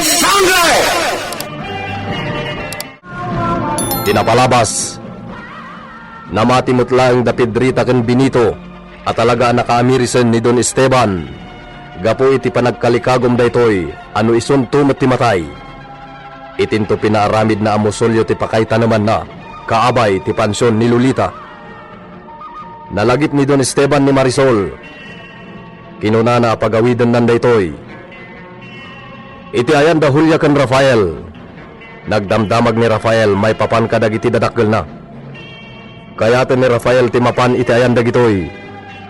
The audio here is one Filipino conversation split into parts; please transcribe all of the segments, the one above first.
sangre! Tinapalabas. Namatimot lang Dapidrita ken Benito at talaga nakaamirisan ni Don Esteban. Gapo iti panagkalikagom daytoy ano ison tumot ti matay. Itinto pinaaramid na amosolyo ti pakay tanaman na kaabay ti pansyon ni Lolita. Nalagip ni Don Esteban ni Marisol. Kinuna na pagawidan nan daytoy. Iti ayan da Julia ken Rafael. Nagdamdamag ni Rafael may papan kadag iti dadakkel na. Kayaten ni Rafael ti mapan iti ayan dagitoy.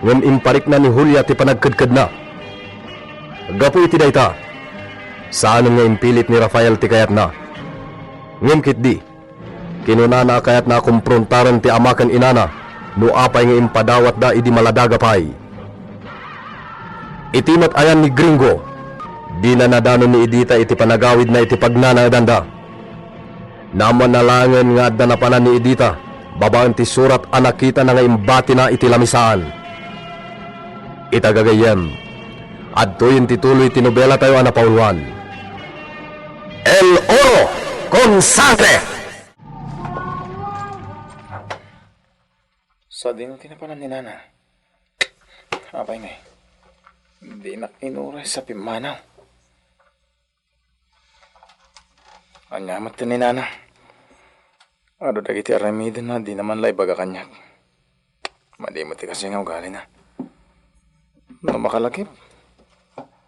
Ngem imparik na ni Julia ti panagkedked na. Gapo iti dayta. Saan nga impilit ni Rafael ti kayat na. Ngem kitdi. Kinuna na kayat na kumprontaran ti ama ken inana. No apay nga impadawat da idi maladagapay. Itimat ayan ni Gringo. Di na nadanon ni Edita iti panagawid na iti pagnanadanda. Naman nalangan nga adda na panan ni Edita. Babaan ti surat anakita na nga imbati na iti lamisaan. Itagagayem. Adtoyin tituloy tinobela tayo anapauluan. El Oro con Sangre! Sa di na tinapanan ni Nana. Apay nga hindi na inuray sa pimanaw. Anyamat ni Nana. Ado dagiti aramidin na di naman lay baga kanyak. Madi mo ti kasi nga ugali na. No makalagip.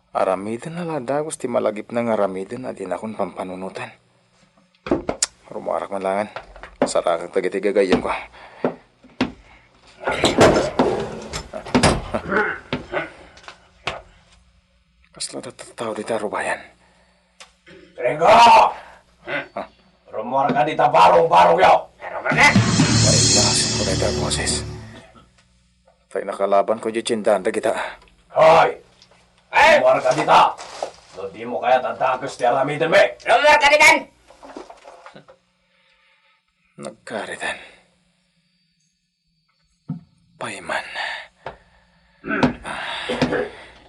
Aramidin na ladagos ti malagip ng aramidin na di na akong pampanunutan. Rumarak malangan. Sarakang dagiti gagayam ko. Kasla tataw di taro bayan. Gringo! Rumor ka dita barong-barong yaw. Rumor ka? Pailasin ko na ito, boses. Tay nakalaban ko di chindan da kita. Hoy! Rumor ka dita. So di mo kaya tatakas ti alamidin me. Rumor ka ditan! Nagkaritan. Paiman.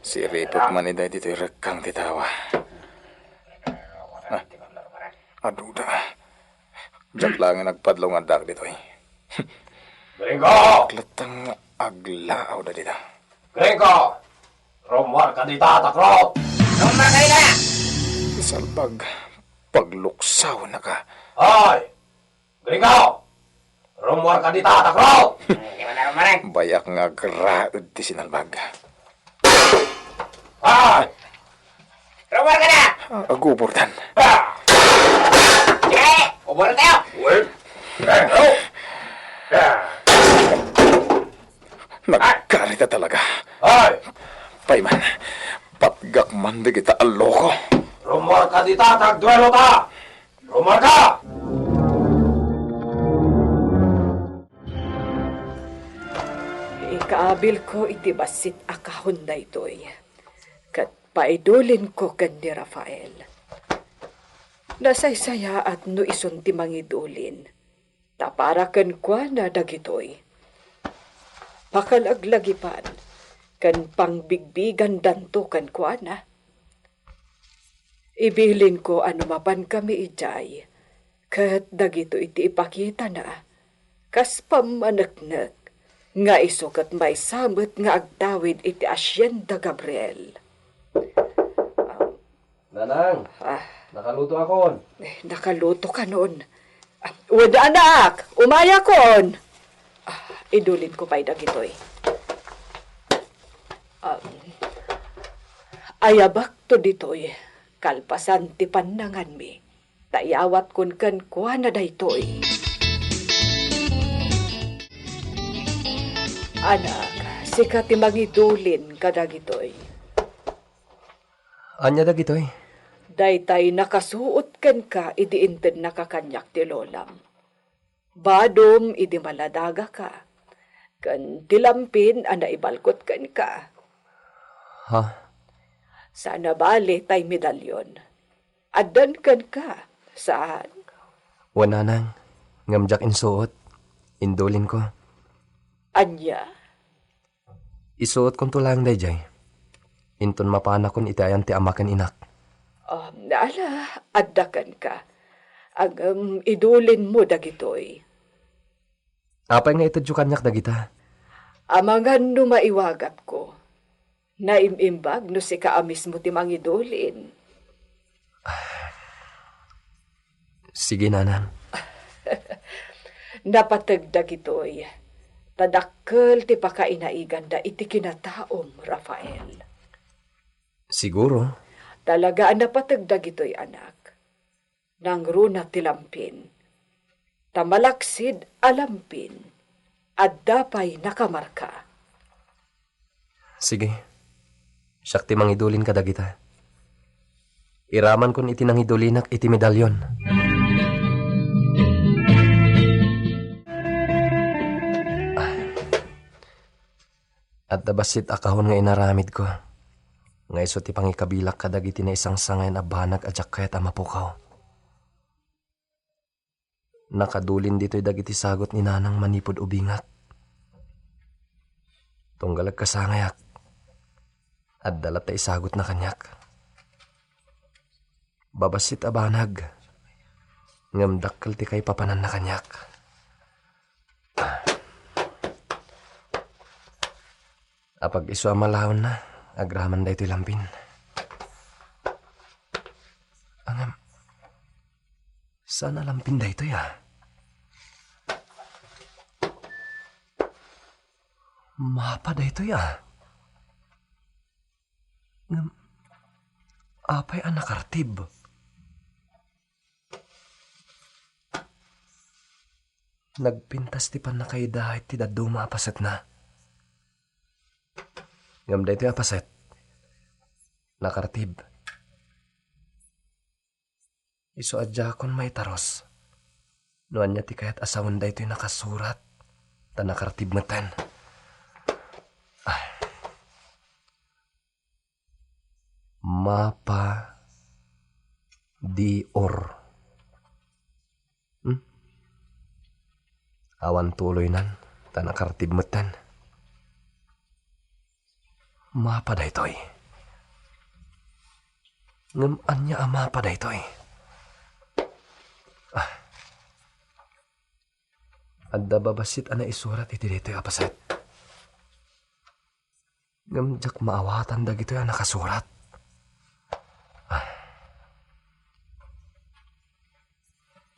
Si Ripot maniday dito'y rekang titawa. Aduda. Diyak lang nagpadlong ang dak dito'y. Gringo! Klatang aglaaw da dito. Gringo! Rumor ka dita, takrot! Rumor ka dita! Salbag. Pagluksaw na ka. Hoy! Gringo! Rumor ka dita, takrot! Di mo na rumarin. Bayak nga graud ti sinalbag. Hoy! Rumor ka na! Agubordan. Sige! Ubor tayo! Nagkarita talaga. Hoy! Paiman, patgak man di kita aloko. Rumor ka dita, tagduelo ta! Rumor ka! Ikaabil ko iti basit akahon da ito'y. Kat paidulin ko kan ni Rafael. Nasaysaya at no ison ti mangidulin. Taparakan kwa na dagitoy. Pakalaglagipan, kan pangbigbigan danto kan kwa na. Ibilin ko ano mapan kami ijay. Kat dagito iti ipakita na. Kas pamanaknak. Nga isukat may samot nga agdawid iti Hacienda Gabriel. Nanang, nakaluto akon. Nakaluto ka noon. Wada anak, umaya kon. Idulin ko pa'y dagitoy. Ayabak to ditoy, kalpasan ti panangan mi. Tayawat kun kan kuha na daytoy. Anak, sikat ti mangidulin kadagitoy. Anya dagitoy? Daytay nakasuot kan ka, idi inted nakakanyak ti lolam. Badom, idi maladaga ka. Kan tilampin, ana ibalkot kan ka. Ha? Sana bali tay medalyon. Adan kan ka. Saan? Wananang, ngamjak insuot. Indulin ko. Anya? Isuot kong tulang dayjay. Inton mapana kon itayan ti amakan inak. Ala, addakan ka. Ang idulin mo dagitoy. Apay nga itadyo kanyak dagita. Amangan no maiwagap ko. Naimimbag no si kaamis mo timang idulin. Sige, nanang. Napatagdag ito'y tadakkel ti pakainaigan da iti kinataom, Rafael. Siguro. Talaga napatagdag ito'y anak. Nang runa tilampin. Tamalaksid alampin. At dapay nakamarka. Sige. Siyak ti mangidulin ka dagita. Iraman kon iti nang idulinak iti medalyon. At dabasit akahon nga inaramid ko. Nga iso ti pangikabilak kadagiti na isang sangayan abanag at kayat amapukaw. Nakadulin dito'y dagiti sagot ni nanang manipod ubingat. Tunggalag kasangayak. At dalat ta isagot na kanyak. Babasit abanag. Ngamdakkel ti kay papanan na kanyak. Apag iso amalahon na, agraman da ito'y lampin. Angam, sana lampin da ito'y Mapa da ito'y Ngam, apay anakartib. Nagpintas ti pan na kay dahit ti daduma apaset na. Ngam da ito apaset. Nakartib. Iso adya kon may taros. Noan niya ti kayat asawan da ito'y nakasurat. Ta nakartib matan. Mapa Dior. Awan tuloy nan. Ta nakartib matan. Mapa da ito'y. Ngaman niya ang mapa da ito'y. Adda babasit ana isurat iti dito'y apaset. Ngamjak maawatan da gito'y nakasurat.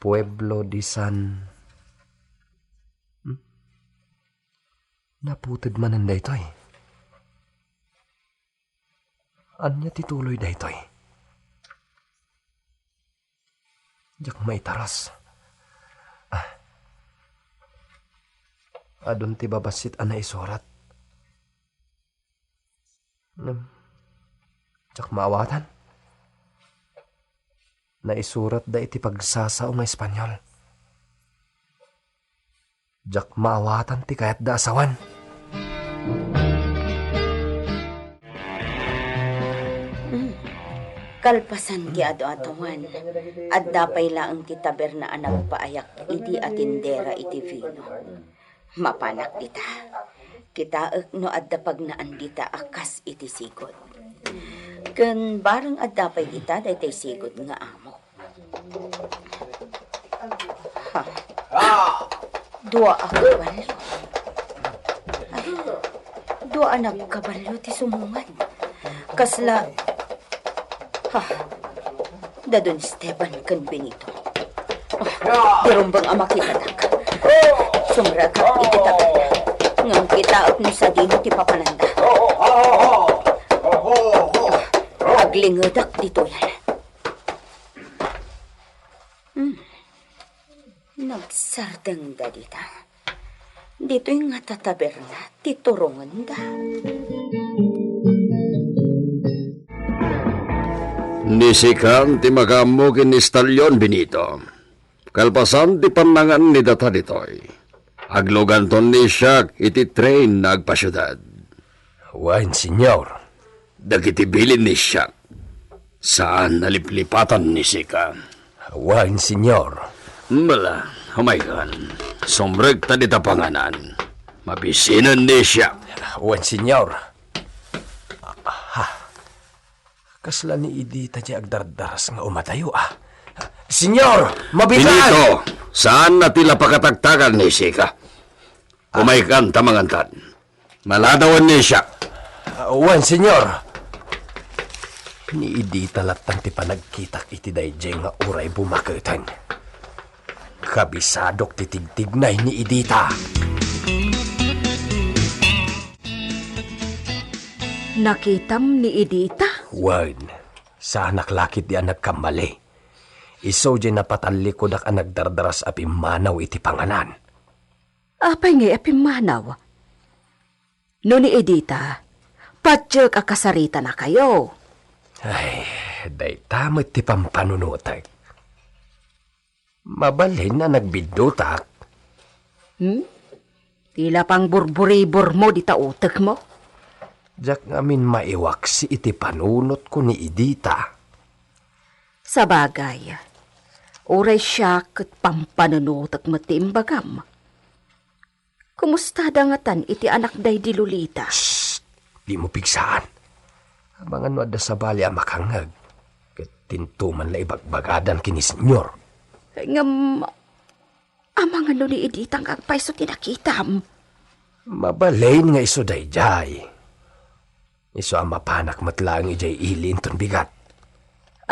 Pueblo di San... Naputid manan da ito'y. Anya tituloy da ito'y. Jak may taras. Adun ti babasit ana isurat. Jak maawatan. Na isurat da iti pagsasao nga Espanyol. Jak maawatan ti kayat da asawan. Kalpasan ki ado-atawan, at dapay laang ti taber na anak paayak iti atindera iti vino. Mapanak dita, kitaek no adda pag naandita akas iti sigod. Ken bareng adda pay ita daytay sigod nga amo. Dua a kabalyo. Dua anak kabalyo ti sumungan. Kasla Dadon Esteban kan Benito. Dirumbang ama kita tak. Sumrakap iti tapat. Ngam kita at sa dino ti papananda. Aglingadak dito yan. Nagsardang da dita. Dito'y nga tataberna ti turungan da. Nisikan ti magamugin ni Stalyon Benito. Kalpasan ti panangan ni data ditoy. Aglogan ton ni siyak iti train na agpasyudad. Wain, senyor. Dagiti bilin ni siyak. Saan naliplipatan ni Sika? Wain, senyor. Mala, humaygan. Sombreg ta dita panganan. Mabisinan ni siyak. Wain, senyor. Kasla ni Idita di agdardaras nga umatayo Senyor, mabitaan! Benito, saan na tila pakatagtagan ni Sika? Umaykan tamangantan. Maladawan ni siya. Wan, senyor. Ni Idita latang ti panagkitak iti dayjay nga uray bumaketan. Kabisadok titigtignay ni Idita. Nakitam ni Idita? Wan, sa anak lakit di anak kamali. Iso di napatalikod ak nagdardaras api manaw iti panganan. Apay nga apimanaw. No ni Edita, padyag akasarita na kayo. Ay, day tamit ti pampanunutag. Mabalin na nagbidutak. Tila pang burburibor mo di tautek mo. Diyak ngamin maiwak si iti panunot ko ni Idita. Sa bagay, uray siya kat pampanunutak mo ti imbagam. Kumusta dangatan iti anak day di Lolita? Di mo pigsaan. Abangan mo ada sa bali ang makangag. Kat tintuman la ibagbagadan kini senyor. Ngam, amang ano ni Edita ang agpaiso tinakitam. Mabalain nga iso dayjay. Iso ang mapanak matlang ijay ilin ton bigat.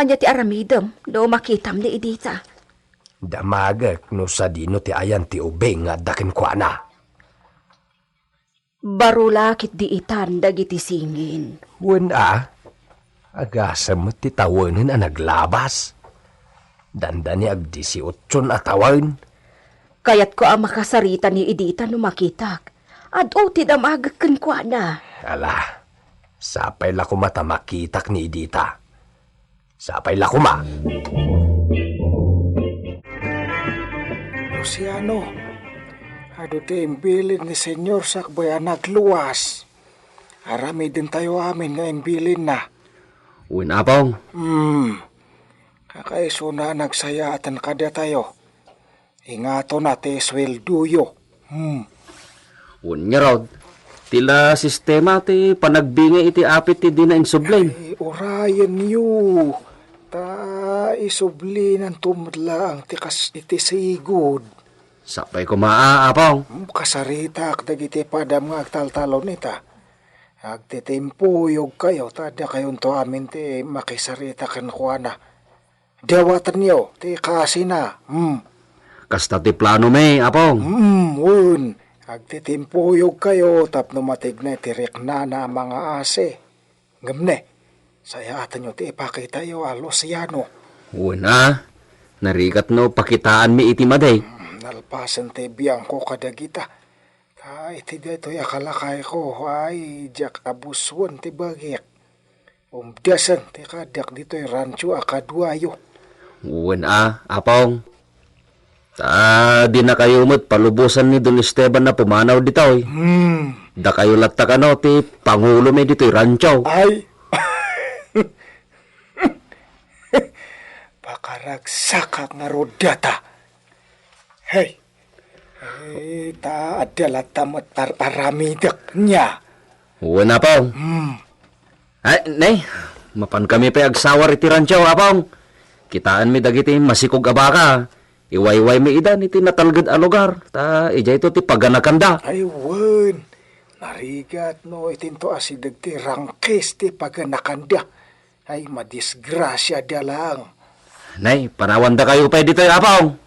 Anya ti aramidem, do makitam ni Edita. Damagak no sa dino ti ayan ti ubeng nga daken kwa na. Barulakit di itan dagiti singin. Wen agasam mo ti tawanin ang naglabas. Danda ni ag 18 atawan. Kayat ko ang makasarita ni Edita no makitak. At o ti damagakan kwa na. Ala, sapay la kumata makitak ni Edita. Sapay la kuma. Luciano, ado ti imbilin ni Senyor Sakboy anak luwas. Arami din tayo amin nga imbilin na. Uwin apong. Kakaiso na nagsayatan kada tayo. Ingato na ti swelduyo. Uwin nga rod. Tila sistema ti panagbingay iti apit ti dina insublen. Orayan niyo. Ta isubli ng tumla ang tikas iti sigod. Sapay ko maaapong. Kasarita ak dagiti padam nga agtaltalon nita. Agtitimpuyog kayo, tada kayon to amin ti makisarita kan kuana. Dawatan niyo, ti kasi na. Kasta ti plano may, apong. Un. Agtitimpuyog kayo, tapno matignay ti rikna na mga ase. Gamne, saya atan nyo ti ipakita yo Luciano. Uwin narikat no pakitaan mi iti maday. Nalpasan ti biyang ko kadagita. Iti dito akalakay ko ay jak abuswan ti bagik. Umdasan ti kadak dito rancho akadwayo. Uwin apong. Di na kayo mo't palubusan ni Don Esteban na pumanaw dito Da kayo latta ka no, ti pangulo may dito rancho. Ay! Pakaragsak nga rodata. Hey! Ta adalah tamat aramidak niya. Uwan apong. Ay, nay, mapan kami pa agsawar iti rancho, apong. Kitaan mi dagiti masikog abaka. Iwayway mi idan iti natalgad a lugar. Ija ito ti paganakanda. Ay, wan. Narigat no, itinto asidag ti rangkes ti paganakanda. Ay, madisgrasya da lang. Nay, panawanda kayo pa dito, apong.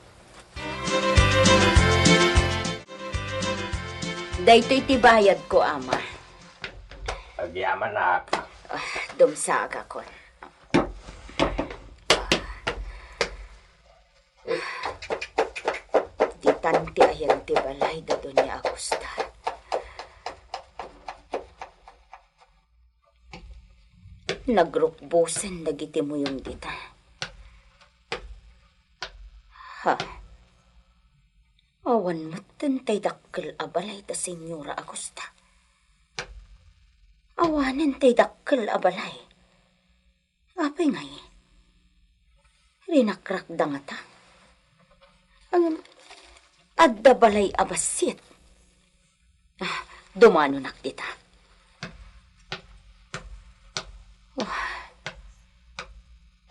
Daytoy ti bayad ko, ama. Agyaman na. Dumsag ako. Di tanti ayan ti balay da doon ni Agusta. Nagrukbusan dagiti mo yung dita. Ha? Awan matantay dakkel abalay ta Senyora Agusta. Awanan tay dakkel abalay. Apay ngay. Rinakrak dangata. Ang adda balay abasit. Dumano nakdita.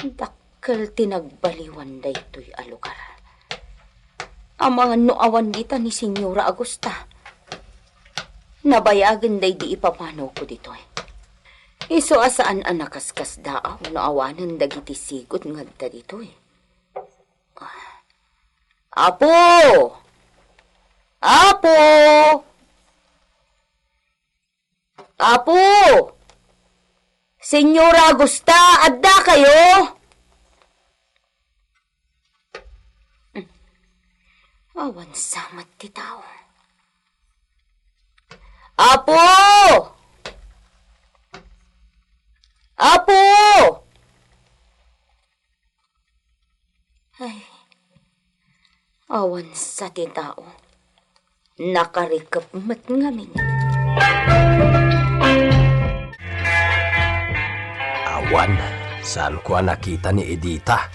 Dakkel tinagbaliwan da ito'y alugar. Ang mga nuawan dita ni Senyora Agusta. Nabayagan day di ipapano ko dito'y. Iso asaan ang nakaskas daaw naawanan dagiti sigot nga dito'y. Apo! Apo! Apo! Senyora Agusta, adda kayo? Awan samat ti tao. Apo! Apo! Ay, awan sa ti tao. Nakarikap mat ngamin. Awan, saan ko nakita ni Edita?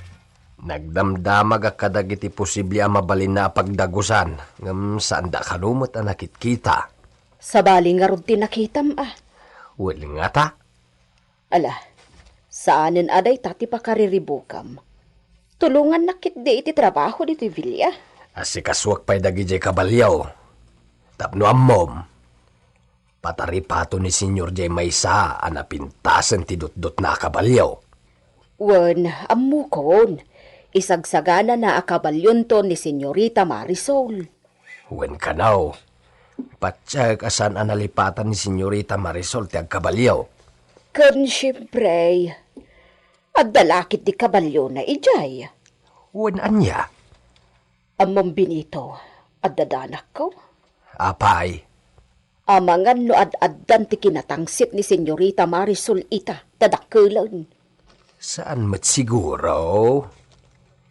Nagdamdamag kadagiti posible ang mabalin na pagdagusan. Ngam saan da kalumot ang nakitkita? Sa bali nga ron tinakitam Wala nga ta. Ala, saanin aday tati pa kariribukam. Tulungan nakit di iti trabaho dito Vilya. Asikaswak pa'y dagijay kabalyaw. Tapno ammom. Pataripato ni Senyor Jay Maysa anapintasan ti dot-dot na kabalyaw. Wen, ammukon. Isagsagana na akabalyon to ni Senyorita Marisol. Wen kanaw. Patsag asan analipatan ni Senyorita Marisol ti agkabalyaw. Kan siyempre, agdalakit di kabalyo na ijay. Wen anya. Among binito, adadanak ko. Apay. Amangan no ad-addan ti kinatangsit ni Senyorita Marisol ita, tadakulan. Saan mat siguro?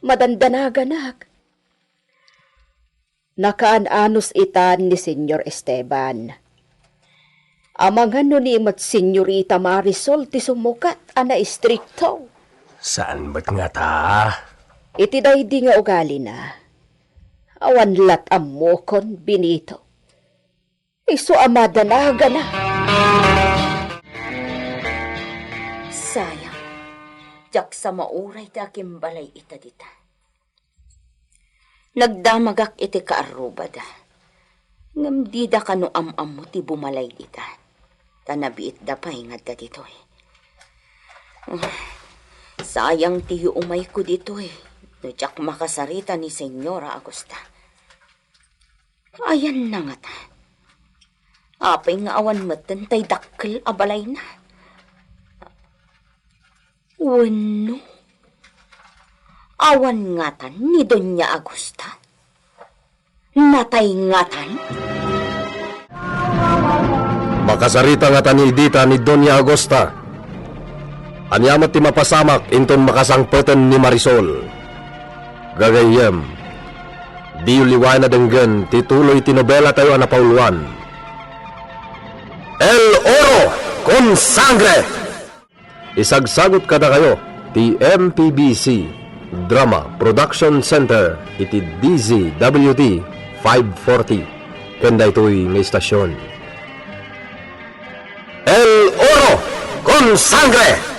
Madandanaganag. Nakaan-anos itan ni Senyor Esteban. Amangan no ni mat Senyorita Marisol ti sumukat ana istrikto. Saan mat nga ta? Iti daydi nga ugali na. Awan lat amokon binito. Iso amadanaga na. Sayang. Jak sa mauray ti aking balay ita dita. Nagdamagak iti kaarubada. Ngam di da kano am-am mo ti bumalay dita. Tanabiit da pa ingat da dito eh. Sayang ti umay ko dito eh. Jak makasarita ni Senyora Agusta. Ayan na nga ta. Apay nga awan matan tay dakkel abalay na. Wano? Awan ngatan ni Doña Agusta? Natay ngatan? Makasarita nga ni Edita ni Doña Agusta. Anyamat ti mapasamak inton makasangpeten ni Marisol. Gagayem, di uliwana denggen tituloy tinobela tayo anapauluan. El Oro con Sangre! Isagsagot kada kayo, ti MPBC Drama Production Center, iti DZWD 540. Kanda ito'y may istasyon. El Oro con Sangre!